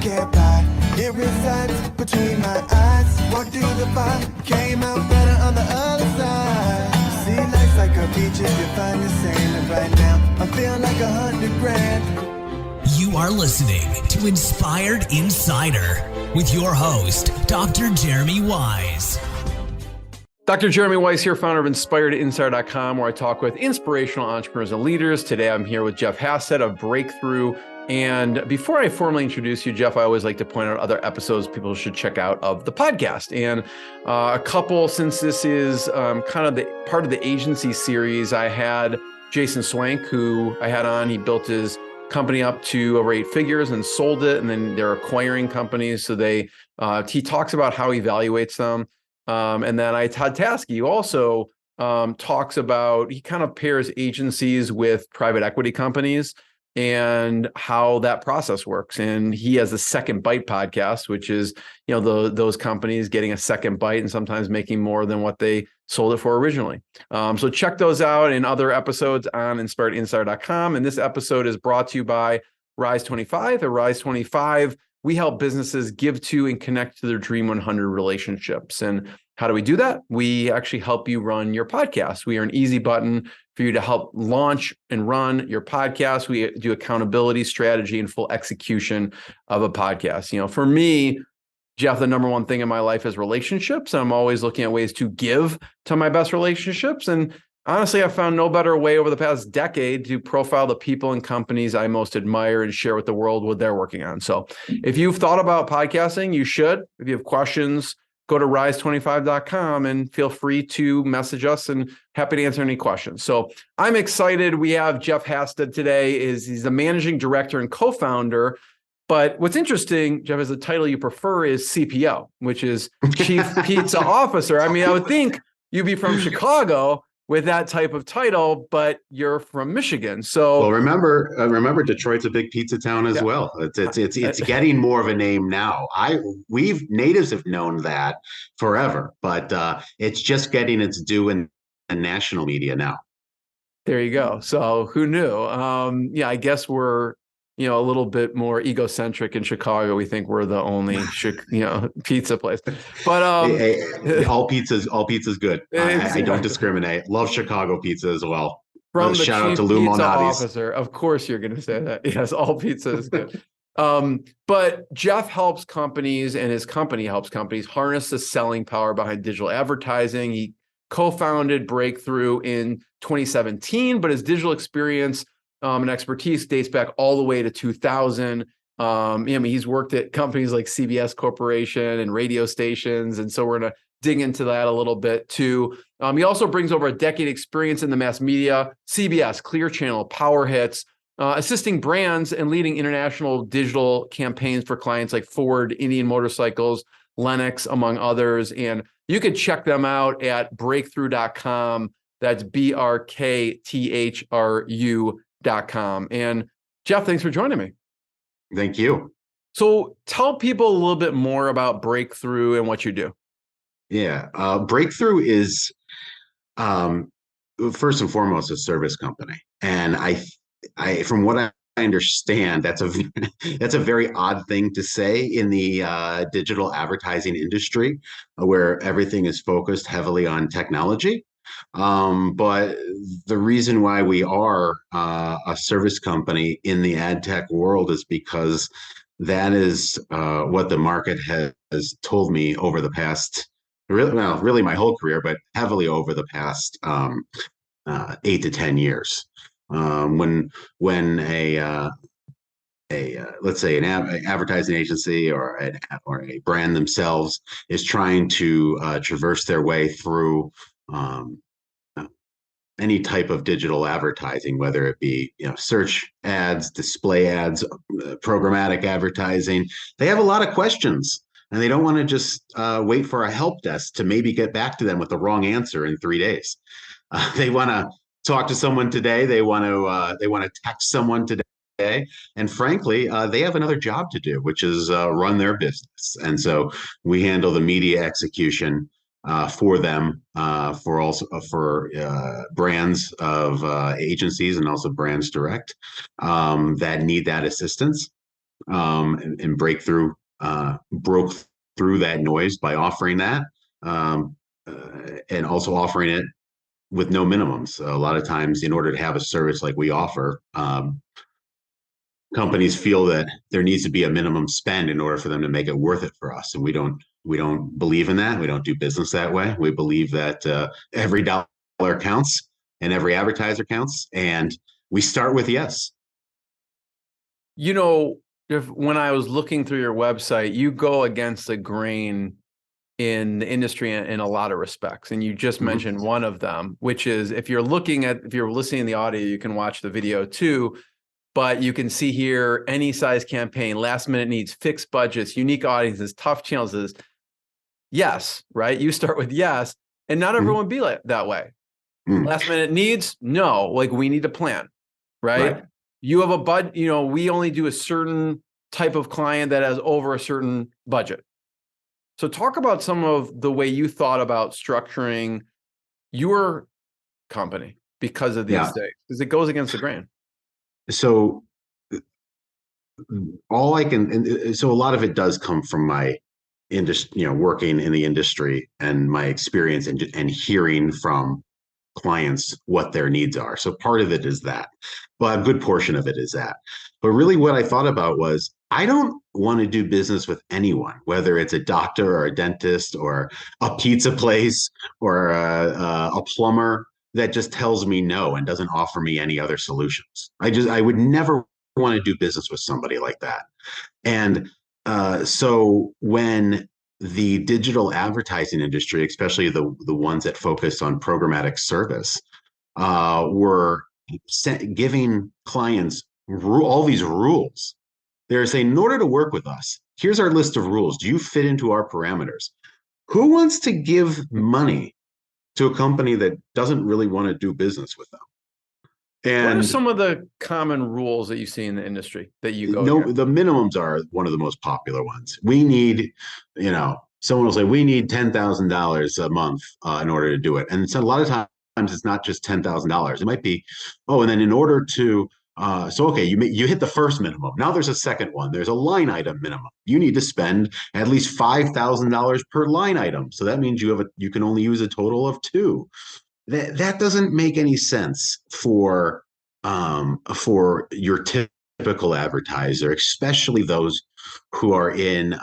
get by. It resides between my eyes. Walked through the fire, came out better on the other side. See, life's like a beach if you find the sand. And right now, I feel like 100 grand. You are listening to Inspired Insider with your host, Dr. Jeremy Wise. Dr. Jeremy Wise here, founder of InspiredInsider.com, where I talk with inspirational entrepreneurs and leaders. Today, I'm here with Jeff Hastedt of Brkthru. And before I formally introduce you, Jeff, I always like to point out other episodes people should check out of the podcast. And a couple, since this is kind of the part of the agency series, I had Jason Swank, who I had on. He built his company up to over 8 figures and sold it. And then they're acquiring companies. So he talks about how he evaluates them. And then I had Tasky, who also talks about, he kind of pairs agencies with private equity companies and how that process works. And he has a Second Bite podcast, which is, those companies getting a second bite and sometimes making more than what they sold it for originally. So check those out in other episodes on InspiredInsider.com. And this episode is brought to you by Rise25. At Rise25, we help businesses give to and connect to their Dream 100 relationships. And how do we do that? We actually help you run your podcast. We are an easy button for you to help launch and run your podcast. We do accountability, strategy, and full execution of a podcast. For me, Jeff, the number one thing in my life is relationships. I'm always looking at ways to give to my best relationships. And honestly, I've found no better way over the past decade to profile the people and companies I most admire and share with the world what they're working on. So if you've thought about podcasting, you should. If you have questions, go to rise25.com and feel free to message us, and happy to answer any questions. So I'm excited. We have Jeff Hastedt today. He's the managing director and co-founder. But what's interesting, Jeff, is the title you prefer is CPO, which is Chief Pizza Officer. I mean, I would think you'd be from Chicago with that type of title, but you're from Michigan. So, well, remember, Detroit's a big pizza town as well. It's getting more of a name now. Natives have known that forever, but it's just getting its due in national media now. There you go. So who knew? I guess we're a little bit more egocentric in Chicago. We think we're the only pizza place, but all pizza's good. I don't discriminate. Love Chicago pizza as well. From the shout out to Chief Lou Pizza Monati's. Officer, of course you're going to say that. Yes, all pizza is good. But Jeff helps companies, and his company helps companies harness the selling power behind digital advertising. He co-founded Brkthru in 2017, but his digital experience and expertise dates back all the way to 2000. He's worked at companies like CBS Corporation and radio stations. And so we're going to dig into that a little bit too. He also brings over a decade experience in the mass media, CBS, Clear Channel, Powerhitz, assisting brands and leading international digital campaigns for clients like Ford, Indian Motorcycles, Lennox, among others. And you can check them out at brkthru.com. That's BRKTHRU.com. And Jeff, thanks for joining me. Thank you. So tell people a little bit more about Brkthru and what you do. Yeah. Brkthru is first and foremost a service company. And I from what I understand, that's a very odd thing to say in the digital advertising industry, where everything is focused heavily on technology. But the reason why we are a service company in the ad tech world is because that is what the market has told me over the past, really my whole career, but heavily over the past 8 to 10 years. When a let's say an advertising agency or a brand themselves is trying to traverse their way through any type of digital advertising, whether it be search ads, display ads, programmatic advertising, they have a lot of questions, and they don't want to just wait for a help desk to maybe get back to them with the wrong answer in 3 days. They want to talk to someone today. They want to text someone today. And frankly, they have another job to do, which is run their business. And so we handle the media execution for them, for brands of agencies and also brands direct that need that assistance. and Brkthru broke through that noise by offering that, and also offering it with no minimums. A lot of times, in order to have a service like we offer, companies feel that there needs to be a minimum spend in order for them to make it worth it for us, and we don't believe in that. We don't do business that way. We believe that every dollar counts and every advertiser counts, and we start with yes. When I was looking through your website, you go against the grain in the industry in a lot of respects. And you just mentioned one of them, which is if you're listening to the audio, you can watch the video too. But you can see here any size campaign, last minute needs, fixed budgets, unique audiences, tough challenges. Yes, right? You start with yes, and not everyone be like that way. Last minute needs, no, like we need a plan, right? You have a budget, we only do a certain type of client that has over a certain budget. So talk about some of the way you thought about structuring your company because of these things, because it goes against the grain. So so a lot of it does come from my industry, working in the industry and my experience and hearing from clients what their needs are. So part of it is that, but a good portion of it is that. But really what I thought about was I don't want to do business with anyone, whether it's a doctor or a dentist or a pizza place or a plumber that just tells me no and doesn't offer me any other solutions. I would never want to do business with somebody like that. And so when the digital advertising industry, especially the ones that focus on programmatic service, were giving clients all these rules. They're saying, in order to work with us, here's our list of rules. Do you fit into our parameters? Who wants to give money to a company that doesn't really want to do business with them? And what are some of the common rules that you see in the industry that you go? The minimums are one of the most popular ones. We need, someone will say, we need $10,000 a month in order to do it. And so a lot of times it's not just $10,000. It might be, and then in order to, you hit the first minimum. Now there's a second one. There's a line item minimum. You need to spend at least $5,000 per line item. So that means you can only use a total of 2. That doesn't make any sense for your typical advertiser, especially those who are in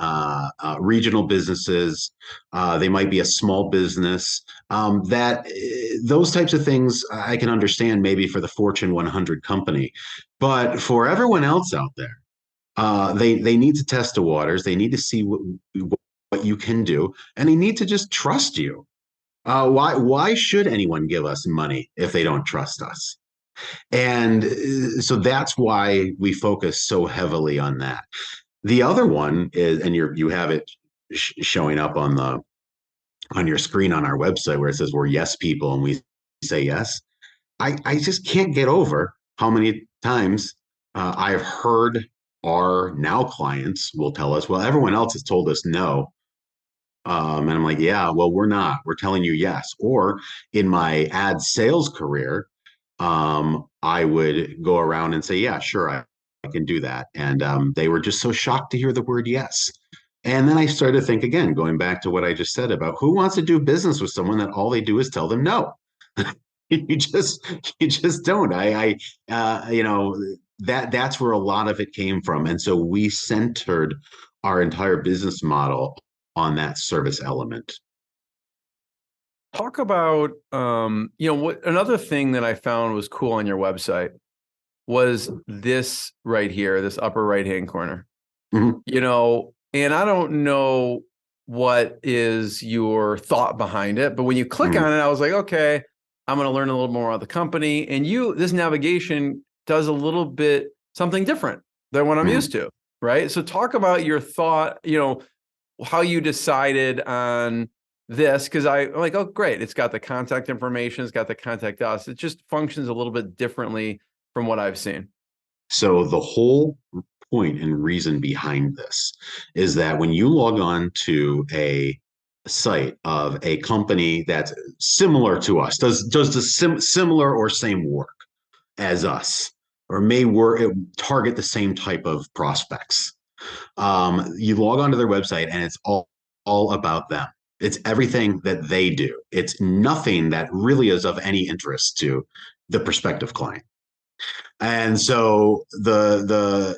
regional businesses. They might be a small business. Those types of things I can understand maybe for the Fortune 100 company, but for everyone else out there, they need to test the waters. They need to see what you can do, and they need to just trust you. Why should anyone give us money if they don't trust us? And so that's why we focus so heavily on that. The other one is, and you have it showing up on your screen on our website where it says we're yes people and we say yes. I just can't get over how many times I've heard our now clients will tell us, well, everyone else has told us no. And I'm like, yeah, well, we're not. We're telling you yes. Or in my ad sales career, I would go around and say, yeah, sure, I can do that. And they were just so shocked to hear the word yes. And then I started to think again, going back to what I just said about who wants to do business with someone that all they do is tell them no. you just don't. That's where a lot of it came from. And so we centered our entire business model on that service element. Talk about, what another thing that I found was cool on your website was this right here, this upper right-hand corner. And I don't know what is your thought behind it, but when you click on it, I was like, okay, I'm going to learn a little more about the company. And this navigation does a little bit something different than what I'm used to, right? So talk about your thought, how you decided on this, because I'm like, oh, great. It's got the contact information. It's got the contact us. It just functions a little bit differently from what I've seen. So the whole point and reason behind this is that when you log on to a site of a company that's similar to us, does the similar or same work as us, or target the same type of prospects. You log onto their website and it's all about them. It's everything that they do. It's nothing that really is of any interest to the prospective client. And so the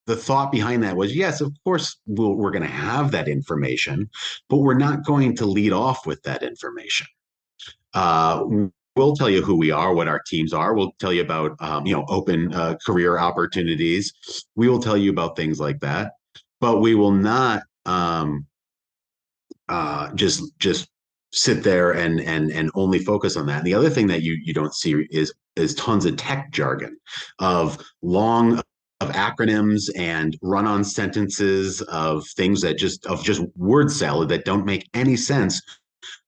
thought behind that was, yes, of course, we're going to have that information, but we're not going to lead off with that information. We'll tell you who we are, what our teams are. We'll tell you about open career opportunities. We will tell you about things like that, but we will not just sit there and only focus on that. And the other thing that you don't see is tons of tech jargon of acronyms and run-on sentences of things that just word salad that don't make any sense,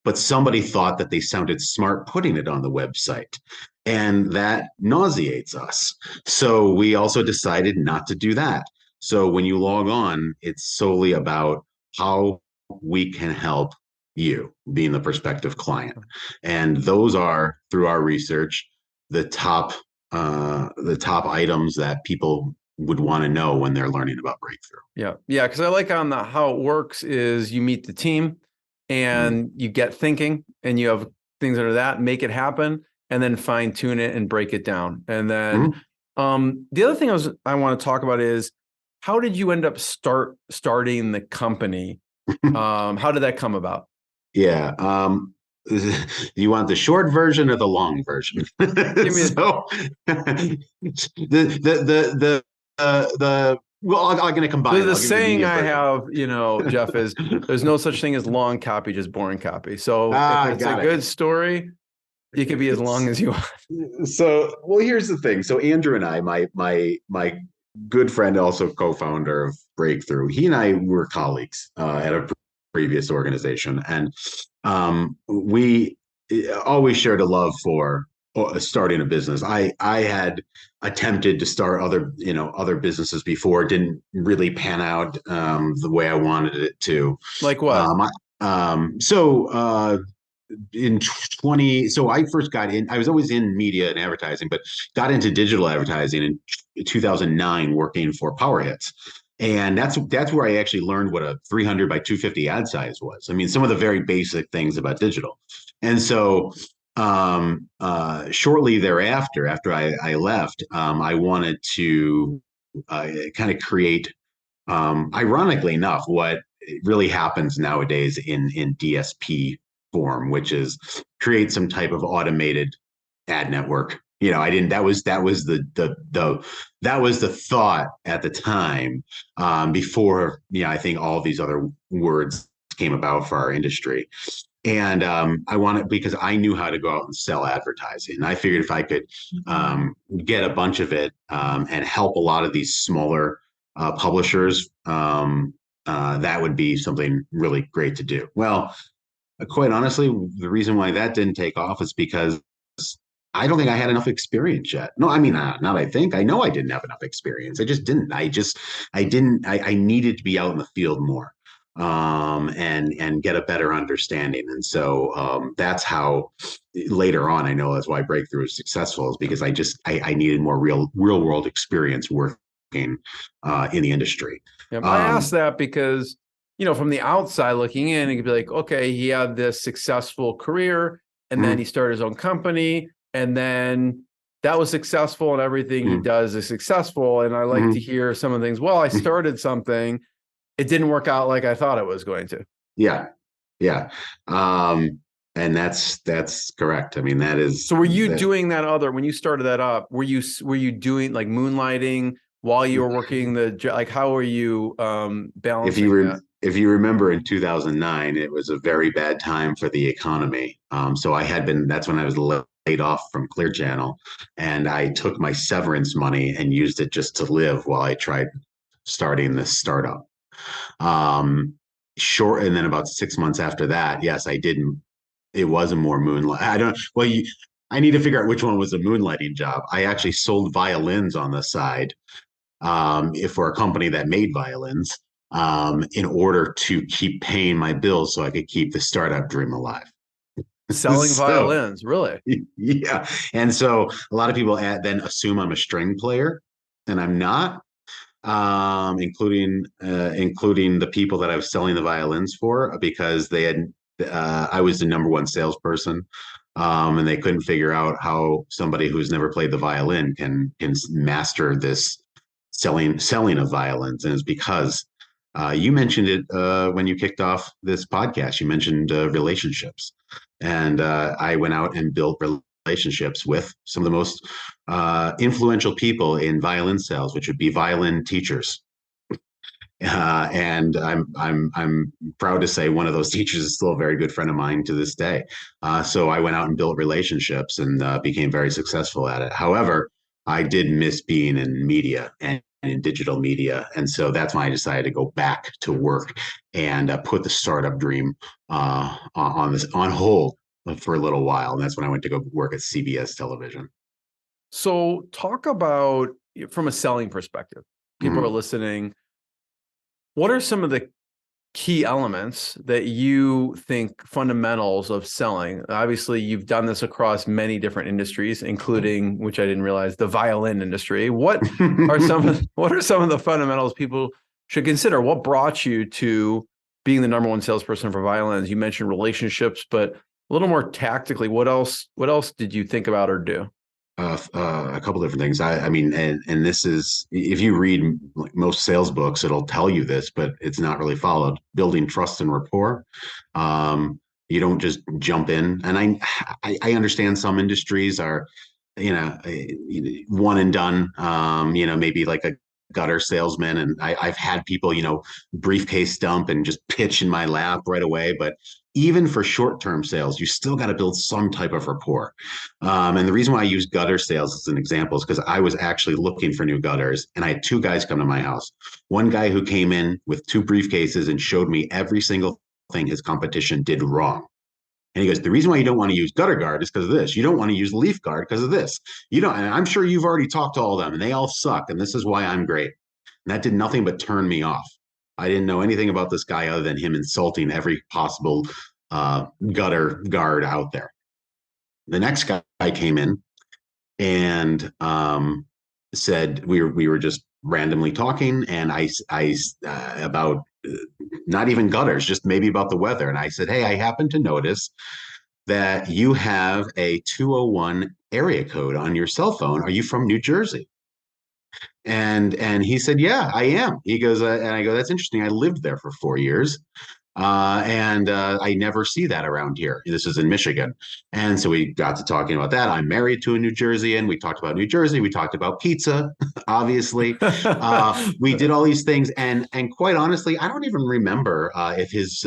but somebody thought that they sounded smart putting it on the website, and that nauseates us. So we also decided not to do that. So when you log on, it's solely about how we can help you, being the prospective client. And those are, through our research, the top items that people would want to know when they're learning about Brkthru. Yeah. Because I like on how it works is you meet the team and you get thinking and you have things under that, make it happen, and then fine tune it and break it down. And then the other thing I want to talk about is, how did you end up starting the company? How did that come about? Yeah. You want the short version or the long version? Well, I'm going to combine. The saying I have, Jeff, is there's no such thing as long copy, just boring copy. So if it's a good story, it can be as long as you want. So, well, here's the thing. So Andrew and I, my good friend, also co-founder of Brkthru, he and I were colleagues at a previous organization, and we always shared a love for starting a business. I had attempted to start other businesses before. It didn't really pan out the way I wanted it to. Like what? So I first got in. I was always in media and advertising, but got into digital advertising in 2009, working for Powerhitz. And that's where I actually learned what a 300 by 250 ad size was. I mean, some of the very basic things about digital. And so shortly thereafter, after I left, I wanted to kind of create, ironically enough, what really happens nowadays in DSP form, which is create some type of automated ad network. That was the thought at the time, before, I think all these other words came about for our industry. And I wanted, because I knew how to go out and sell advertising. And I figured if I could get a bunch of it and help a lot of these smaller publishers, that would be something really great to do. Well, quite honestly, the reason why that didn't take off is because I don't think I had enough experience yet. No, I mean, not I think. I know I didn't have enough experience. I just didn't. I needed to be out in the field more, and get a better understanding. And so that's how later on, I know that's why Brkthru was successful, is because I needed more real world experience working in the industry. Yeah, I asked that because, from the outside looking in, it could be like, okay, he had this successful career and then he started his own company, and then that was successful and everything he does is successful. And I like to hear some of the things. Well, I started something, it didn't work out like I thought it was going to. Yeah. And that's correct. I mean, that is. So were you doing that when you started that up, were you doing like moonlighting while you were working how were you balancing that? If you remember, in 2009, it was a very bad time for the economy. So that's when I was laid off from Clear Channel, and I took my severance money and used it just to live while I tried starting this startup. And then about 6 months after that, yes, I didn't. It was a more moonlight. I need to figure out which one was a moonlighting job. I actually sold violins on the side, for a company that made violins, in order to keep paying my bills so I could keep the startup dream alive. Selling So, violins, really? yeah. And so a lot of people then assume I'm a string player, and I'm not, including the people that I was selling the violins for, because I was the number one salesperson, and they couldn't figure out how somebody who's never played the violin can master this selling of violins. And it's because you mentioned it when you kicked off this podcast. You mentioned relationships, and I went out and built relationships with some of the most influential people in violin sales, which would be violin teachers. And I'm proud to say one of those teachers is still a very good friend of mine to this day. So I went out and built relationships and became very successful at it. However, I did miss being in media and in digital media, and so that's why I decided to go back to work and put the startup dream on hold for a little while. And that's when I went to go work at CBS television. So talk about, from a selling perspective, people are listening. What are some of the key elements that you think fundamentals of selling? Obviously, you've done this across many different industries, including, which I didn't realize, the violin industry. What are some of the fundamentals people should consider? What brought you to being the number one salesperson for violins? You mentioned relationships, but a little more tactically, what else did you think about or do? A couple different things. I mean, and this is, if you read most sales books, it'll tell you this, but it's not really followed. Building trust and rapport. You don't just jump in. And I understand some industries are, one and done. Maybe like a gutter salesman, and I've had people, briefcase dump and just pitch in my lap right away. But even for short-term sales, you still got to build some type of rapport. And the reason why I use gutter sales as an example is because I was actually looking for new gutters, and I had two guys come to my house. One guy who came in with two briefcases and showed me every single thing his competition did wrong. And he goes, the reason why you don't want to use gutter guard is because of this. You don't want to use leaf guard because of this. You don't, and I'm sure you've already talked to all of them, and they all suck, and this is why I'm great. And that did nothing but turn me off. I didn't know anything about this guy other than him insulting every possible gutter guard out there. The next guy came in and said we were just randomly talking, and I about not even gutters, just maybe about the weather. And I said, hey, I happen to notice that you have a 201 area code on your cell phone. Are you from New Jersey? And he said, yeah, I am. He goes, and I go, that's interesting. I lived there for 4 years. And I never see that around here. This is in Michigan. And so we got to talking about that. I'm married to a New Jerseyan. We talked about New Jersey. We talked about pizza, obviously. We did all these things. And quite honestly, I don't even remember if his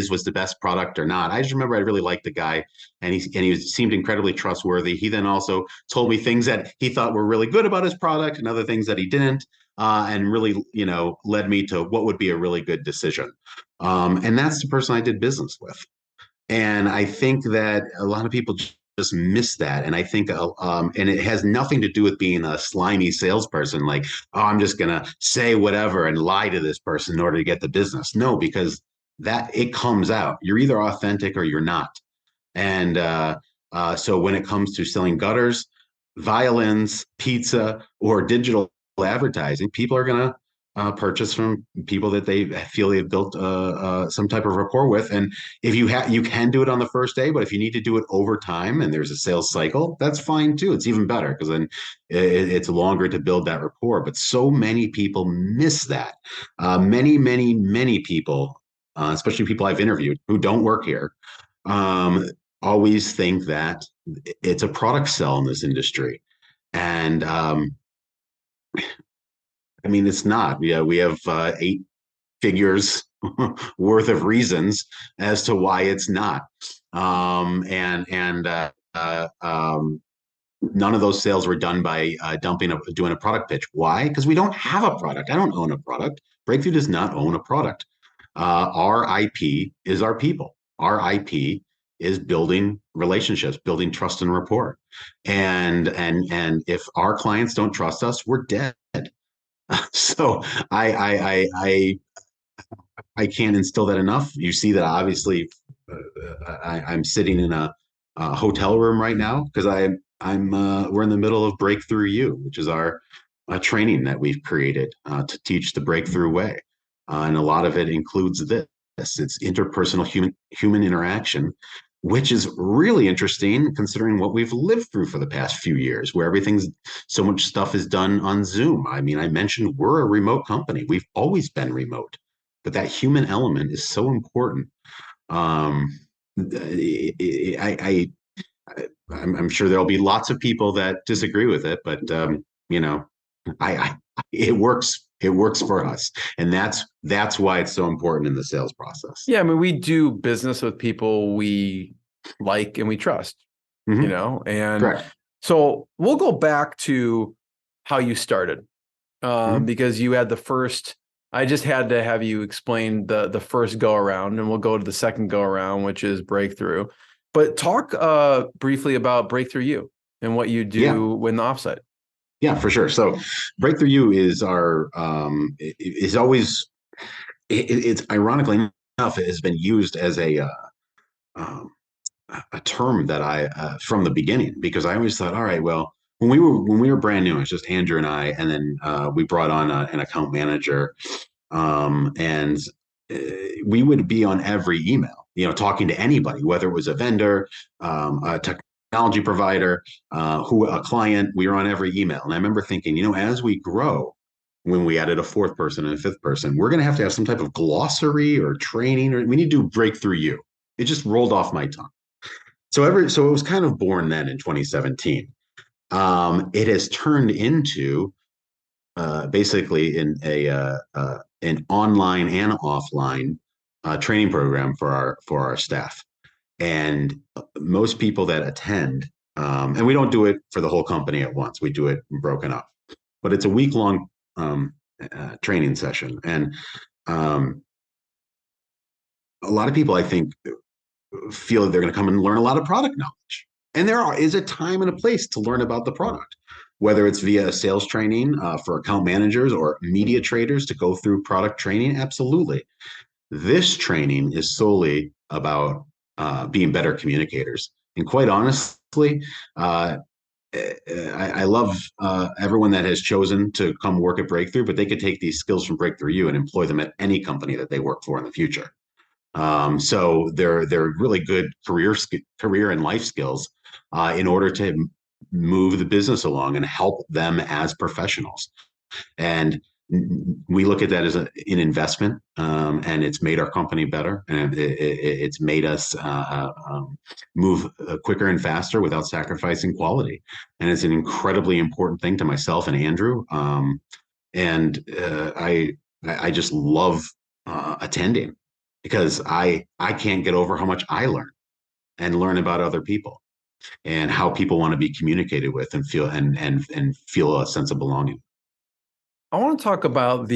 was the best product or not. I just remember I really liked the guy, and he seemed incredibly trustworthy. He then also told me things that he thought were really good about his product and other things that he didn't. And really, led me to what would be a really good decision. And that's the person I did business with. And I think that a lot of people just miss that. And I think, and it has nothing to do with being a slimy salesperson, like, oh, I'm just going to say whatever and lie to this person in order to get the business. No, because that it comes out. You're either authentic or you're not. And so when it comes to selling gutters, violins, pizza, or digital advertising, people are going to purchase from people that they feel they've built some type of rapport with. And if you can do it on the first day, but if you need to do it over time and there's a sales cycle, that's fine too. It's even better because then it's longer to build that rapport. But so many people miss that. Many people, especially people I've interviewed who don't work here, always think that it's a product sell in this industry. And I mean, it's not. Yeah, we have 8 figures worth of reasons as to why it's not. None of those sales were done by doing a product pitch. Why? Because we don't have a product. I don't own a product. Brkthru does not own a product. Our IP is our people. Our IP is building relationships, building trust and rapport. And if our clients don't trust us, we're dead. So I can't instill that enough. You see that obviously I'm sitting in a hotel room right now because we're in the middle of Brkthru U, which is our training that we've created to teach the Brkthru way, and a lot of it includes this. It's interpersonal human interaction, which is really interesting considering what we've lived through for the past few years, where so much stuff is done on Zoom. I mean, I mentioned we're a remote company. We've always been remote, but that human element is so important. Um, I, I'm sure there'll be lots of people that disagree with it, but you know, I it works. It works for us, and that's why it's so important in the sales process. Yeah, I mean, we do business with people we like and we trust, Mm-hmm. and Correct. so we'll go back to how you started, Mm-hmm. because you had the first. I just had to have you explain the first go around, and we'll go to the second go around, which is Brkthru. But talk briefly about Brkthru U and what you Yeah. do when the offsite. Yeah, for sure. So Brkthru U is our is always it's ironically enough, it has been used as um, a term that I from the beginning, because I always thought, all right, well, when we were brand new, it was just Andrew and I, and then we brought on an account manager, and we would be on every email, talking to anybody, whether it was a vendor, a technology provider, a client. We were on every email, and I remember thinking, as we grow, when we added a fourth person and a fifth person, we're going to have some type of glossary or training, or we need to do Brkthru U. It just rolled off my tongue. So it was kind of born then in 2017. It has turned into basically an online and offline training program for our staff, and most people that attend. And we don't do it for the whole company at once. We do it broken up, but it's a week-long training session, and a lot of people, I think, feel that they're going to come and learn a lot of product knowledge. And is a time and a place to learn about the product, whether it's via sales training for account managers or media traders to go through product training. Absolutely. This training is solely about being better communicators. And quite honestly, I love everyone that has chosen to come work at Brkthru, but they could take these skills from Brkthru U and employ them at any company that they work for in the future. So they're really good career and life skills in order to move the business along and help them as professionals. And we look at that as an investment, and it's made our company better, and it's made us move quicker and faster without sacrificing quality. And it's an incredibly important thing to myself and Andrew. And I just love attending, because I can't get over how much I learn about other people and how people want to be communicated with and feel a sense of belonging. I want to talk about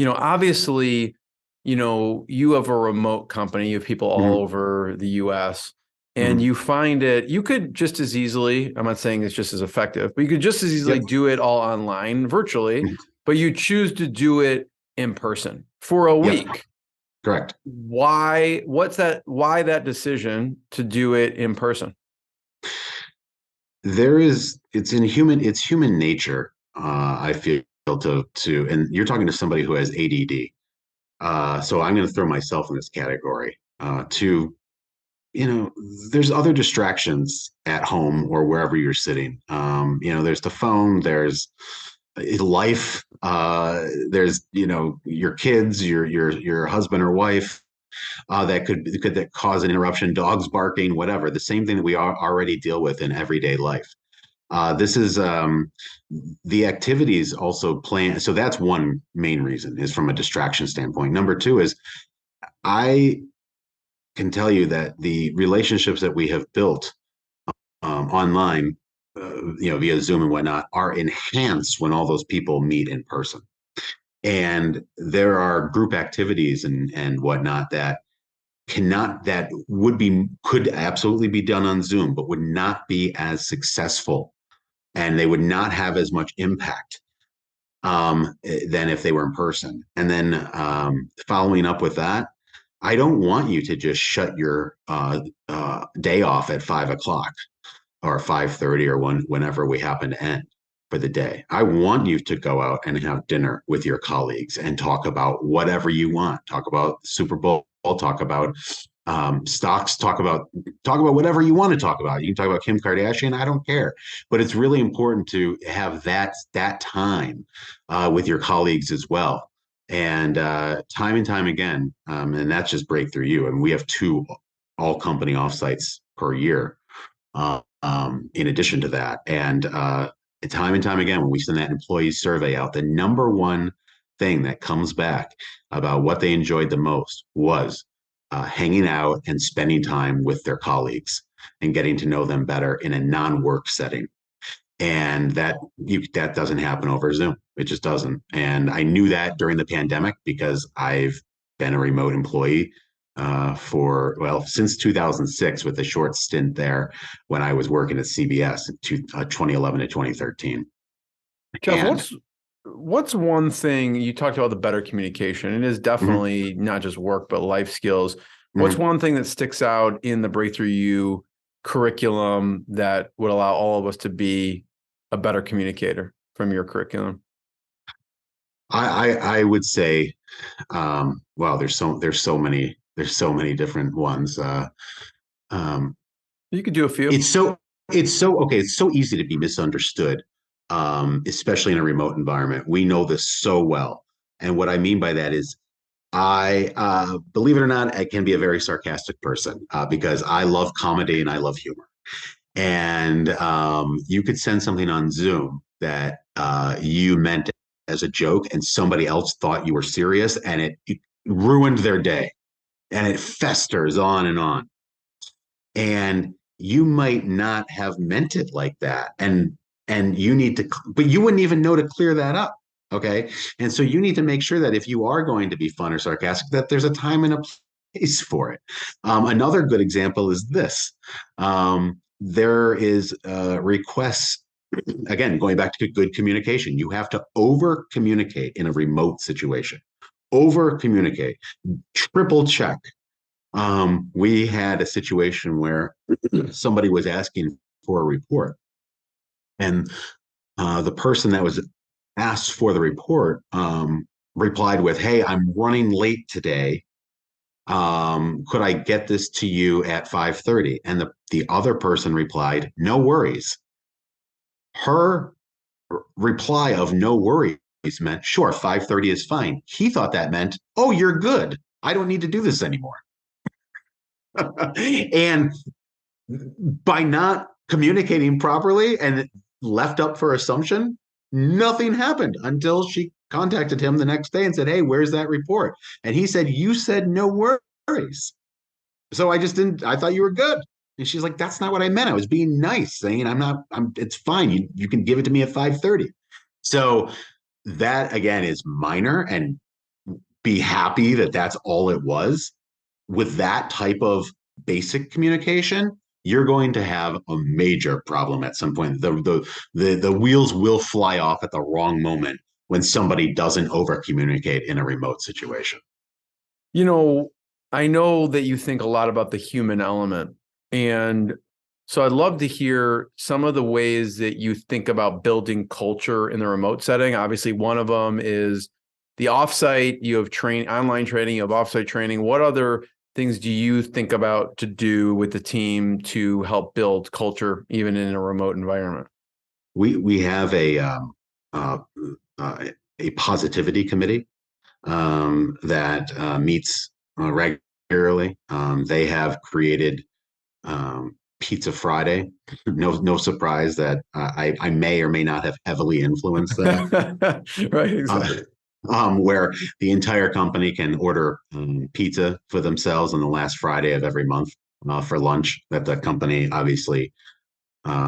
obviously, you have a remote company, you have people all Mm-hmm. over the US, and Mm-hmm. you find you could just as easily, I'm not saying it's just as effective, but you could just as easily do it all online virtually, but you choose to do it in person for a week. Yep. Correct. Why that decision to do it in person? It's human nature. I feel and you're talking to somebody who has ADD. So I'm going to throw myself in this category. There's other distractions at home or wherever you're sitting. There's the phone, there's life, there's your kids, your husband or wife, that could cause an interruption, dogs barking, whatever. The same thing that we already deal with in everyday life. This is the activities also plan. So that's one main reason, is from a distraction standpoint. Number two is, I can tell you that the relationships that we have built online, via Zoom and whatnot, are enhanced when all those people meet in person. And there are group activities and whatnot that could absolutely be done on Zoom, but would not be as successful, and they would not have as much impact than if they were in person. And then following up with that, I don't want you to just shut your day off at 5 o'clock or 5:30 or whenever we happen to end for the day. I want you to go out and have dinner with your colleagues and talk about whatever you want. Talk about the Super Bowl, talk about stocks, talk about whatever you want to talk about. You can talk about Kim Kardashian. I don't care, but it's really important to have that time with your colleagues as well. And time and time again, and that's just Breakthrough You. And we have 2 all company offsites per year. In addition to that, and time and time again, when we send that employee survey out, the number one thing that comes back about what they enjoyed the most was hanging out and spending time with their colleagues and getting to know them better in a non-work setting. And that doesn't happen over Zoom. It just doesn't. And I knew that during the pandemic because I've been a remote employee since 2006, with a short stint there when I was working at CBS in 2011 to 2013. Jeff, what's one thing you talked about, the better communication? It is definitely not just work, but life skills. What's one thing that sticks out in the Breakthrough You curriculum that would allow all of us to be a better communicator from your curriculum? I would say, there's so many different ones. You could do a few. It's so easy to be misunderstood, especially in a remote environment. We know this so well. And what I mean by that is I believe it or not, I can be a very sarcastic person because I love comedy and I love humor. And you could send something on Zoom that you meant as a joke and somebody else thought you were serious, and it ruined their day, and it festers on and on. And you might not have meant it like that. And you need to, but you wouldn't even know to clear that up. Okay. And so you need to make sure that if you are going to be fun or sarcastic, that there's a time and a place for it. Another good example is this. There is requests, again, going back to good communication. You have to over communicate in a remote situation. Over communicate, triple check. We had a situation where somebody was asking for a report, and the person that was asked for the report replied with, "Hey, I'm running late today. Could I get this to you at 5:30?" And the other person replied, "No worries." Her reply of "no worries" meant, "Sure, 5:30 is fine." He thought that meant, "Oh, you're good. I don't need to do this anymore." And by not communicating properly and left up for assumption, nothing happened until she contacted him the next day and said, "Hey, where's that report?" And he said, "You said no worries. So I thought you were good." And she's like, "That's not what I meant. I was being nice, saying it's fine. You can give it to me at 5:30. So that again is minor, and be happy that that's all it was. With that type of basic communication, you're going to have a major problem at some point. The wheels will fly off at the wrong moment when somebody doesn't over communicate in a remote situation. I know that you think a lot about the human element. And so I'd love to hear some of the ways that you think about building culture in the remote setting. Obviously, one of them is the offsite. You have online training, you have offsite training. What other things do you think about to do with the team to help build culture even in a remote environment? We have a positivity committee that meets regularly. They have created Pizza Friday. No surprise that I may or may not have heavily influenced that. Right, exactly. Where the entire company can order pizza for themselves on the last Friday of every month for lunch that the company obviously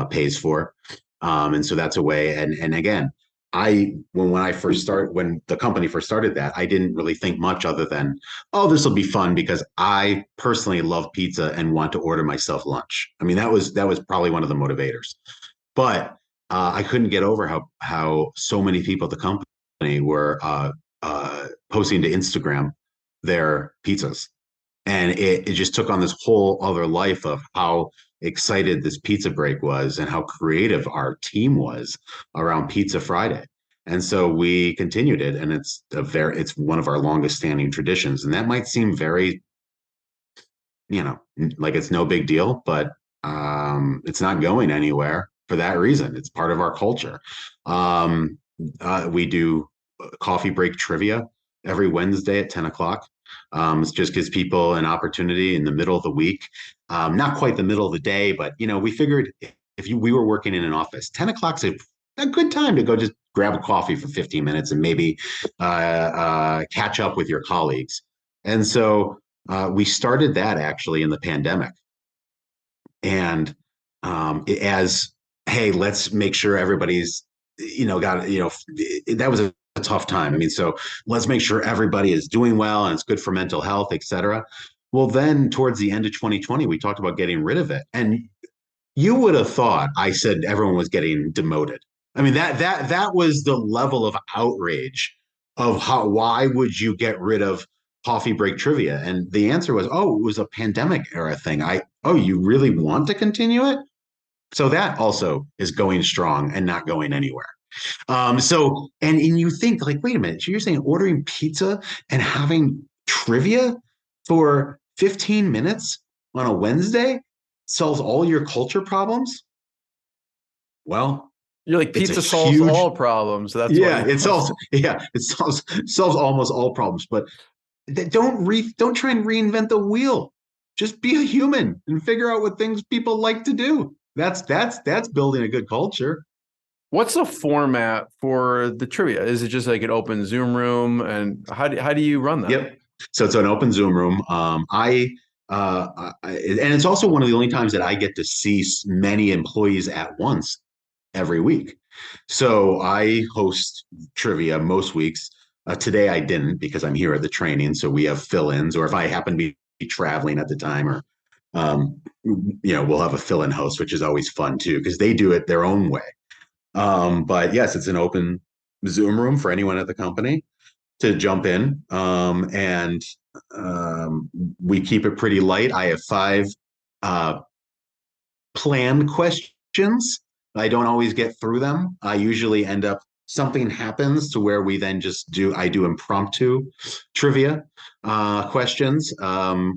pays for. And so that's a way. And again, when the company first started that, I didn't really think much other than, oh, this will be fun because I personally love pizza and want to order myself lunch. I mean, that was probably one of the motivators. But I couldn't get over how so many people at the company were posting to Instagram their pizzas. And it just took on this whole other life of how excited this pizza break was and how creative our team was around Pizza Friday. And so we continued it, and it's one of our longest standing traditions. And that might seem very, like it's no big deal, but it's not going anywhere for that reason. It's part of our culture. We do coffee break trivia every Wednesday at 10 o'clock. It just gives people an opportunity in the middle of the week, not quite the middle of the day, but we figured we were working in an office, 10 o'clock's a good time to go just grab a coffee for 15 minutes and maybe catch up with your colleagues. And so we started that actually in the pandemic. And as, hey, let's make sure everybody's, that was a tough time. I mean, so let's make sure everybody is doing well and it's good for mental health, et cetera. Well, then towards the end of 2020, we talked about getting rid of it. And you would have thought I said everyone was getting demoted. I mean, that was the level of outrage of why would you get rid of coffee break trivia? And the answer was, it was a pandemic era thing. You really want to continue it? So that also is going strong and not going anywhere. And you think like, wait a minute, so you're saying ordering pizza and having trivia for 15 minutes on a Wednesday solves all your culture problems? Well, you're like, pizza solves all problems. That's it solves almost all problems. But don't try and reinvent the wheel. Just be a human and figure out what things people like to do. That's building a good culture. What's the format for the trivia? Is it just like an open Zoom room? And how do you run that? Yep. So it's an open Zoom room. And it's also one of the only times that I get to see many employees at once every week. So I host trivia most weeks. Today I didn't because I'm here at the training. So we have fill-ins, or if I happen to be traveling at the time, or we'll have a fill-in host, which is always fun too, because they do it their own way. But yes, it's an open Zoom room for anyone at the company to jump in. And we keep it pretty light. I have 5 planned questions. I don't always get through them. I usually end up, something happens to where we then I do impromptu trivia questions. My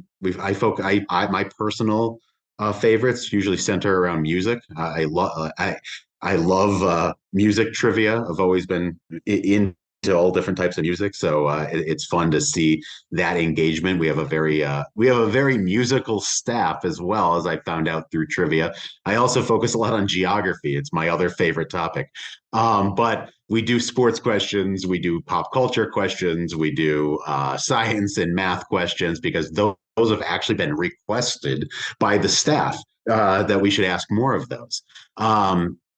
personal favorites usually center around music. I love music trivia. I've always been into all different types of music, so it's fun to see that engagement. We have a very musical staff as well, as I found out through trivia. I also focus a lot on geography. It's my other favorite topic. But we do sports questions, we do pop culture questions, we do science and math questions, because those have actually been requested by the staff that we should ask more of those.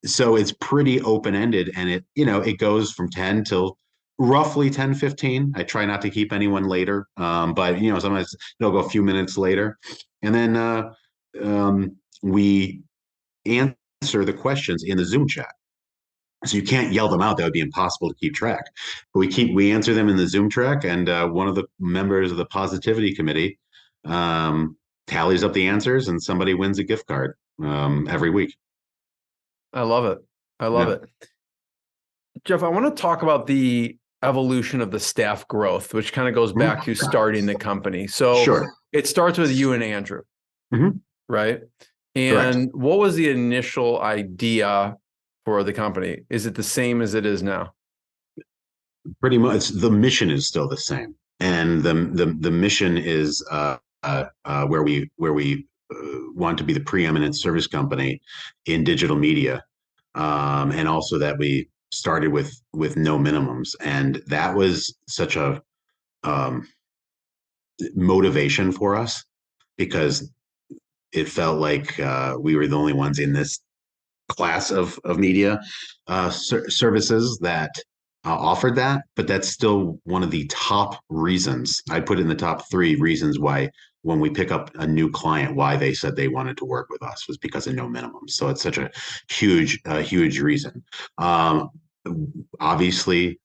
So it's pretty open-ended, and it goes from 10 till roughly 10:15. I try not to keep anyone later, but sometimes it'll go a few minutes later. And then we answer the questions in the Zoom chat. So you can't yell them out. That would be impossible to keep track. But we answer them in the Zoom track, and one of the members of the positivity committee tallies up the answers, and somebody wins a gift card every week. I love it. I love it. Jeff, I want to talk about the evolution of the staff growth, which kind of goes back to starting the company. So It starts with you and Andrew, right? And correct. What was the initial idea for the company? Is it the same as it is now? Pretty much. The mission is still the same, and the mission is where we want to be the preeminent service company in digital media, and also that we started with no minimums, and that was such a motivation for us, because it felt like we were the only ones in this class of media services that offered that. But that's still one of the top reasons. I put in the top 3 reasons why, when we pick up a new client, why they said they wanted to work with us, was because of no minimums. So it's such a huge reason. Obviously,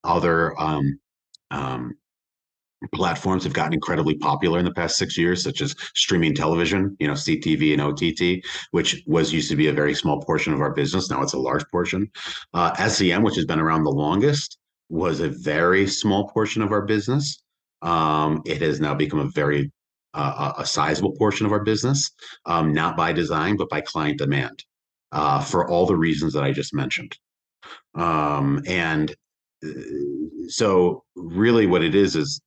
other platforms have gotten incredibly popular in the past 6 years, such as streaming television, CTV and OTT, which used to be a very small portion of our business. Now it's a large portion. SEM, which has been around the longest, was a very small portion of our business. It has now become a sizable portion of our business, not by design, but by client demand, for all the reasons that I just mentioned. And so really what it is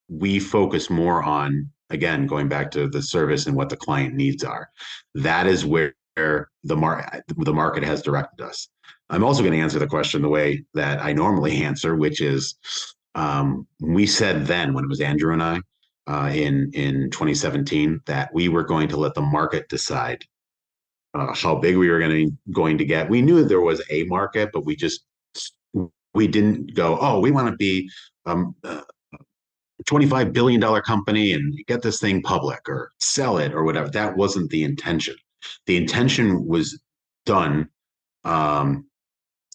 we focus more on, again, going back to the service and what the client needs are. That is where the market has directed us. I'm also going to answer the question the way that I normally answer, which is, we said then, when it was Andrew and I, in 2017, that we were going to let the market decide how big we were going to get. We knew there was a market, but we didn't go, oh, we want to be $25 billion company and get this thing public or sell it or whatever. That wasn't the intention. The intention was done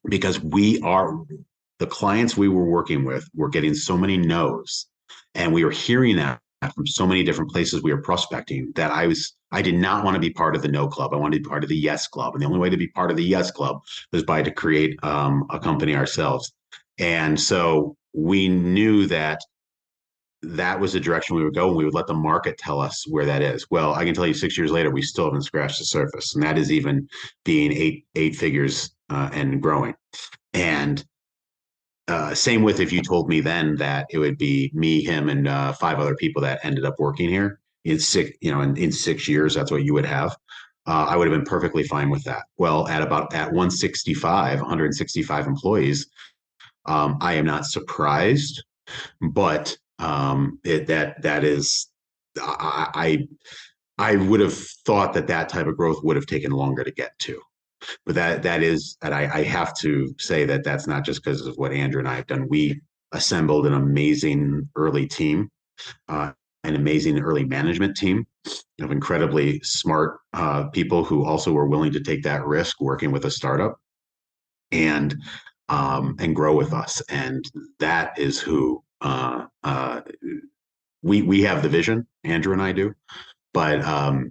because the clients we were working with were getting so many no's, and we were hearing that from so many different places we were prospecting, that I did not want to be part of the no club. I wanted to be part of the yes club. And the only way to be part of the yes club was to create a company ourselves. And so we knew that was the direction we would go, and we would let the market tell us where that is. Well, I can tell you 6 years later, we still haven't scratched the surface, and that is even being eight figures and growing. And same with if you told me then that it would be me, him, and 5 other people that ended up working here in 6 years, that's what you would have. I would have been perfectly fine with that. Well, at 165 employees, I am not surprised, but that is, I would have thought that type of growth would have taken longer to get to. But I have to say that that's not just because of what Andrew and I have done. We assembled an amazing early team, an amazing early management team of incredibly smart people who also were willing to take that risk working with a startup and grow with us. And that is who we have the vision, Andrew and I do, but our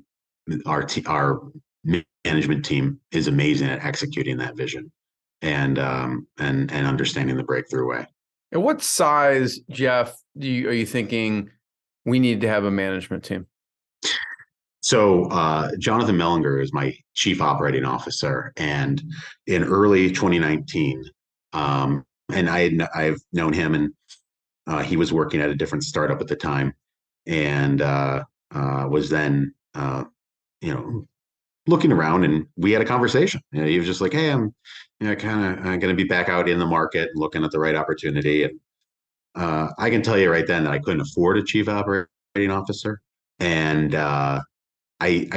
management team is amazing at executing that vision and understanding the Brkthru way. And what size, Jeff, are you thinking we need to have a management team? So Jonathan Mellinger is my chief operating officer, and in early 2019, and I've known him, and he was working at a different startup at the time, and was then looking around, and we had a conversation. He was just like, "Hey, I'm going to be back out in the market and looking at the right opportunity." And I can tell you right then that I couldn't afford a chief operating officer, and I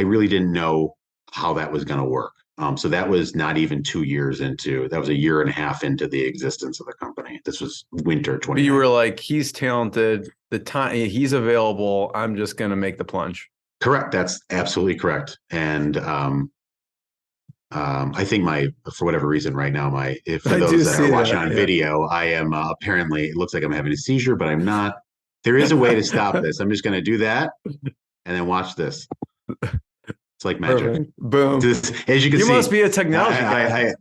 really didn't know how that was going to work. So that was not even 2 years into. That was a year and a half into the existence of the company. This was winter 20. You were like, he's talented. The time he's available, I'm just going to make the plunge. Correct. That's absolutely correct. And I think for whatever reason right now, for those that are watching on video, I am apparently, it looks like I'm having a seizure, but I'm not. There is a way to stop this. I'm just going to do that and then watch this. It's like magic. Perfect. Boom. As you can see, you must be a technology guy.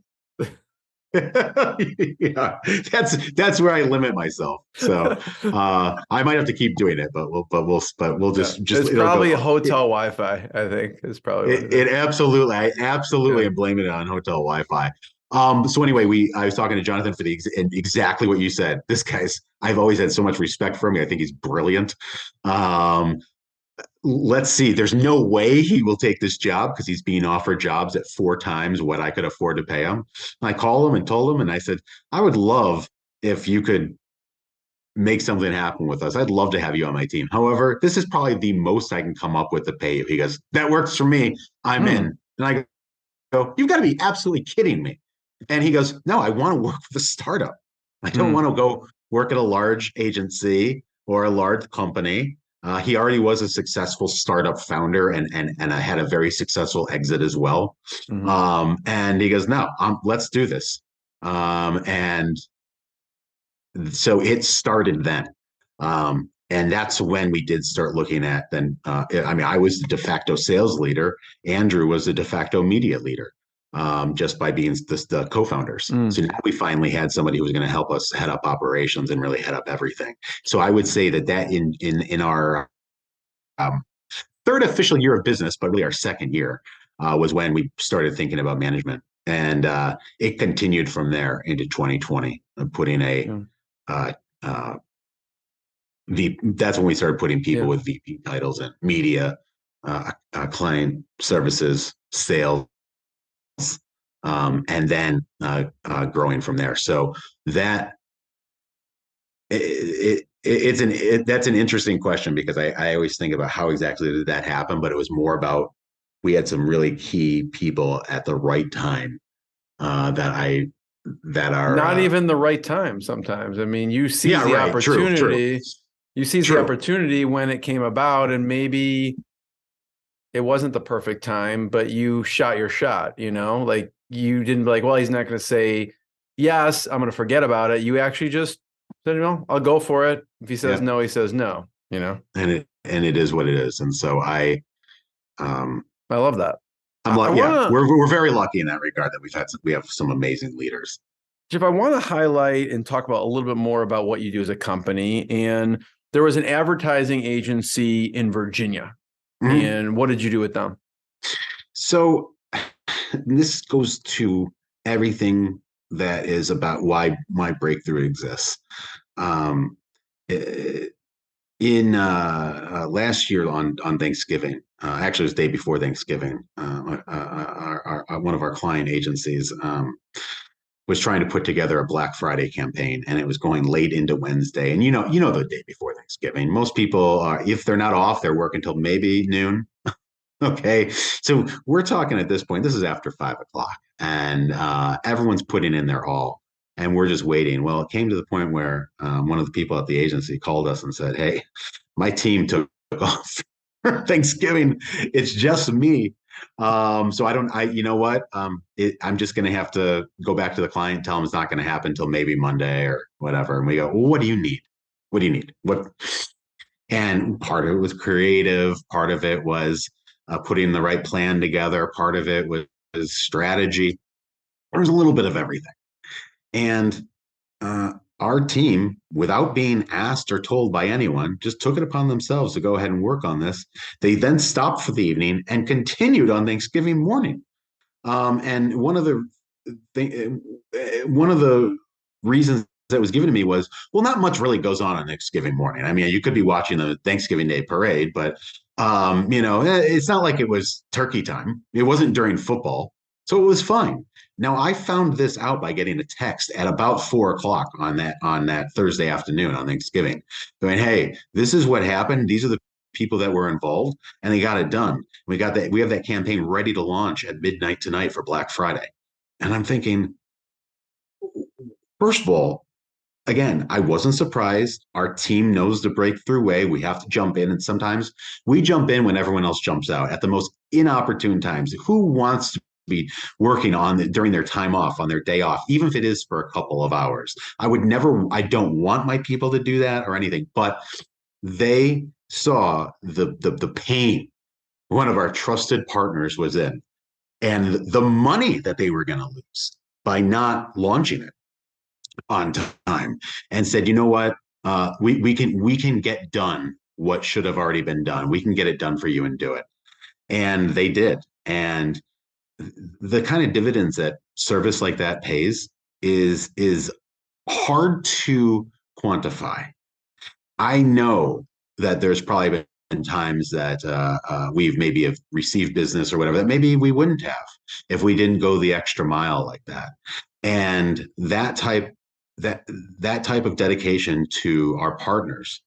Yeah, that's where I limit myself. So I might have to keep doing it, but we'll just it's probably hotel Wi-Fi. I think it's probably it absolutely. I absolutely am blaming it on hotel Wi-Fi. So anyway, I was talking to Jonathan for exactly what you said. This guy's, I've always had so much respect for him. I think he's brilliant. Let's see. There's no way he will take this job because he's being offered jobs at 4 times what I could afford to pay him. And I called him and told him, and I said, I would love if you could make something happen with us. I'd love to have you on my team. However, this is probably the most I can come up with to pay you. He goes, that works for me. I'm in. And I go, you've got to be absolutely kidding me. And he goes, no, I want to work with a startup. I don't want to go work at a large agency or a large company. He already was a successful startup founder and I had a very successful exit as well. And he goes, no, let's do this. And so it started then. And that's when we did start looking at then. I was the de facto sales leader. Andrew was the de facto media leader, just by being the co-founders. So now we finally had somebody who was going to help us head up operations and really head up everything. So I would say that in our third official year of business, but really our second year, was when we started thinking about management. And it continued from there into 2020, putting that's when we started putting people with VP titles in media, client services, sales, and then growing from there. So that's an interesting question, because I always think about how exactly did that happen, but it was more about we had some really key people at the right time that are not even the right time sometimes. I mean, you see the opportunity. True. You seized the opportunity when it came about, and maybe it wasn't the perfect time, but you shot your shot, like you didn't be like, well, he's not going to say yes, I'm going to forget about it. You actually just said, I'll go for it. If he says no, he says no, And it is what it is. And so I love that. I'm like, we're very lucky in that regard that we have some amazing leaders. Jeff, I want to highlight and talk about a little bit more about what you do as a company. And there was an advertising agency in Virginia. Mm-hmm. And what did you do with them? So this goes to everything that is about why Brkthru exists. In last year on Thanksgiving, actually it was the day before Thanksgiving, one of our client agencies was trying to put together a Black Friday campaign, and it was going late into Wednesday. And the day before Thanksgiving, most people are, if they're not off, they're working until maybe noon. Okay, so we're talking at this point, this is after 5 o'clock, and everyone's putting in their all, and we're just waiting. Well, it came to the point where one of the people at the agency called us and said, "Hey, my team took off for Thanksgiving. It's just me. So I'm just going to have to go back to the client and tell them it's not going to happen until maybe Monday or whatever." And we go, "Well, what do you need? What do you need?" And part of it was creative. Part of it was putting the right plan together. Part of it was strategy. There was a little bit of everything. And our team, without being asked or told by anyone, just took it upon themselves to go ahead and work on this. They then stopped for the evening and continued on Thanksgiving morning. And one of the reasons that was given to me was, well, not much really goes on Thanksgiving morning. I mean, you could be watching the Thanksgiving Day parade, but it's not like it was turkey time. It wasn't during football, so it was fine. Now, I found this out by getting a text at about 4 o'clock on that Thursday afternoon on Thanksgiving, going, "Hey, this is what happened. These are the people that were involved, and they got it done. We have that campaign ready to launch at midnight tonight for Black Friday." And I'm thinking, first of all, again, I wasn't surprised. Our team knows the Brkthru way. We have to jump in, and sometimes we jump in when everyone else jumps out at the most inopportune times. Who wants to be working during their time off, on their day off, even if it is for a couple of hours? I don't want my people to do that or anything, but they saw the pain one of our trusted partners was in, and the money that they were going to lose by not launching it on time, and said, "You know what? We can get done what should have already been done. We can get it done for you and do it." And they did. And the kind of dividends that service like that pays is hard to quantify. I know that there's probably been times that we've maybe have received business or whatever that maybe we wouldn't have if we didn't go the extra mile like that. And that type of dedication to our partners,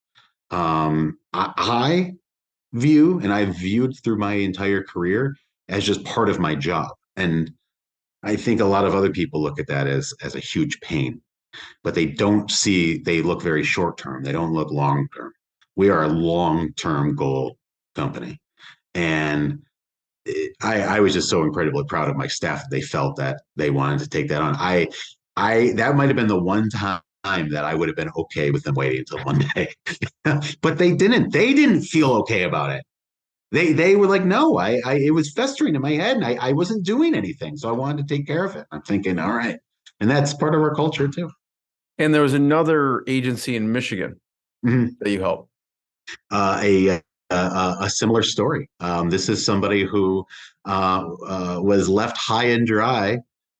I view, and I've viewed through my entire career, as just part of my job. And I think a lot of other people look at that as a huge pain, but they look very short term. They don't look long term. We are a long-term goal company. And I was just so incredibly proud of my staff that they felt that they wanted to take that on. That might have been the one time time that I would have been okay with them waiting until Monday. But they didn't. They didn't feel okay about it. They were like, no, I it was festering in my head and I wasn't doing anything. So I wanted to take care of it. I'm thinking, all right. And that's part of our culture too. And there was another agency in Michigan that you helped. A similar story. This is somebody who was left high and dry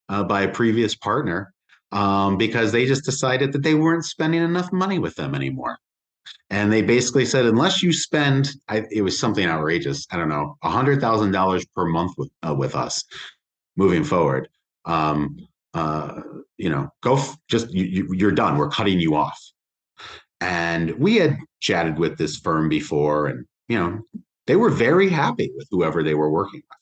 by a previous partner because they just decided that they weren't spending enough money with them anymore. And they basically said, unless you spend, it was something outrageous, I don't know, $100,000 per month with us moving forward, you're done. We're cutting you off. And we had chatted with this firm before, and they were very happy with whoever they were working with.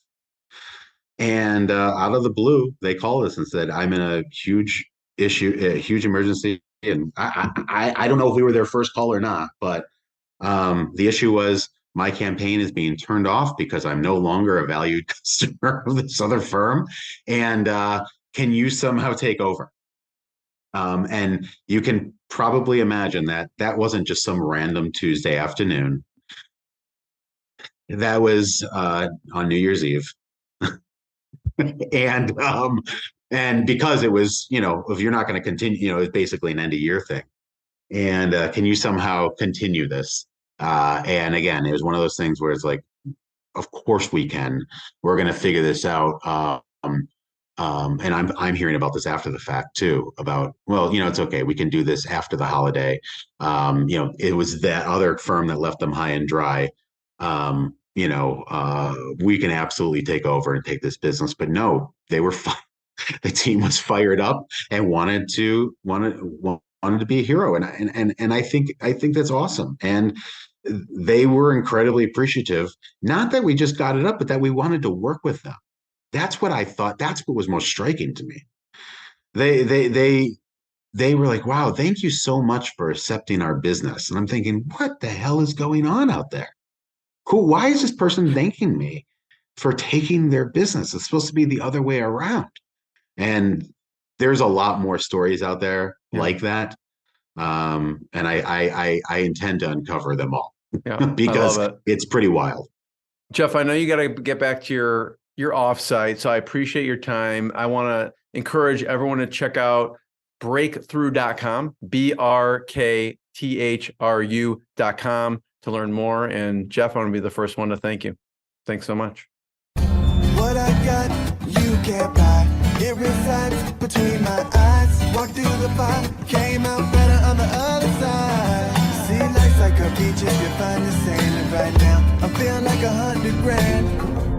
And out of the blue, they called us and said, I'm in a huge emergency. And I don't know if we were their first call or not, but the issue was my campaign is being turned off because I'm no longer a valued customer of this other firm. And can you somehow take over? And you can probably imagine that wasn't just some random Tuesday afternoon. That was on New Year's Eve. And because it was, if you're not going to continue, it's basically an end of year thing. And can you somehow continue this? And again, it was one of those things where it's like, of course we can. We're going to figure this out. And I'm hearing about this after the fact too, about, well, it's okay. We can do this after the holiday. It was that other firm that left them high and dry. We can absolutely take over and take this business. But no, they were fine. The team was fired up and wanted to be a hero. And I think that's awesome. And they were incredibly appreciative. Not that we just got it up, but that we wanted to work with them. That's what I thought. That's what was most striking to me. They were like, wow, thank you so much for accepting our business. And I'm thinking, what the hell is going on out there? Why is this person thanking me for taking their business? It's supposed to be the other way around. And there's a lot more stories out there like that. And I intend to uncover them all because it's pretty wild. Jeff, I know you got to get back to your offsite, so I appreciate your time. I want to encourage everyone to check out Brkthru.com, Brkthru.com to learn more. And Jeff, I want to be the first one to thank you. Thanks so much. What I got, you can't buy. It resides between my eyes. Walked through the fire, came out better on the other side. See, life's like a beach if you find the sand. And right now, I'm feeling like $100 grand.